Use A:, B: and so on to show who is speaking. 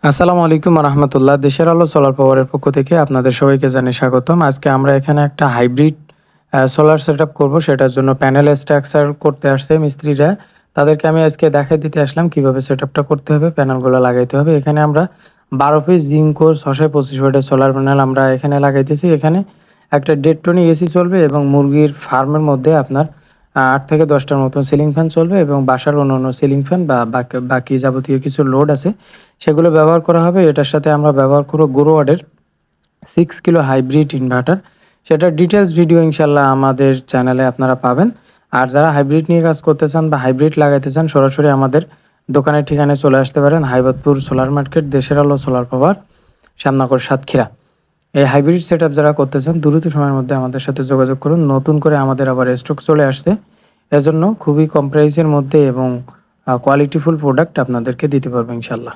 A: আসসালামু আলাইকুম রহমতুল্লাহ। দেশের আলো সোলার পাওয়ারের পক্ষ থেকে আপনাদের সবাইকে জানাই স্বাগতম। আজকে আমরা এখানে একটা হাইব্রিড সোলার সেটআপ করব। সেটার জন্য প্যানেল স্ট্রাকচার করতে আসছে মিস্ত্রিরা। তাদেরকে আমি আজকে দেখাই দিতে আসলাম কিভাবে সেটআপটা করতে হবে, প্যানেলগুলো লাগাইতে হবে। এখানে আমরা 12 পিস জিঙ্কো 625 ওয়াটের সোলার প্যানেল আমরা এখানে লাগাইতেছি। এখানে একটা 1.5 টনি এসি চলবে এবং মুরগির ফার্মের মধ্যে আপনার 8 থেকে 10টার মতন সিলিং ফ্যান চলবে এবং বাসার অন্যান্য সিলিং ফ্যান বা বাকি যাবতীয় কিছু লোড আছে সেগুলো ব্যবহার করা হবে। এটার সাথে আমরা ব্যবহার করব গোরোয়াডের 6 কিলো হাইব্রিড ইনভার্টার। সেটার ডিটেইলস ভিডিও ইনশাআল্লাহ আমাদের চ্যানেলে আপনারা পাবেন। আর যারা হাইব্রিড নিয়ে কাজ করতে চান বা হাইব্রিড লাগাইতে চান সরাসরি আমাদের দোকানের ঠিকানায় চলে আসতে পারেন। হাইবাদপুর সোলার মার্কেট, দেশের আলো সোলার পাওয়ার, শ্যামনগর, সাতক্ষীরা। এই হাইব্রিড সেটআপ যারা করতে চান দ্রুত সময়ের মধ্যে আমাদের সাথে যোগাযোগ করুন। নতুন করে আমাদের আবার স্টক চলে আসছে। এজন্য খুবই কম প্রাইসের মধ্যে এবং কোয়ালিটিফুল প্রোডাক্ট আপনাদেরকে দিতে পারবো ইনশাআল্লাহ।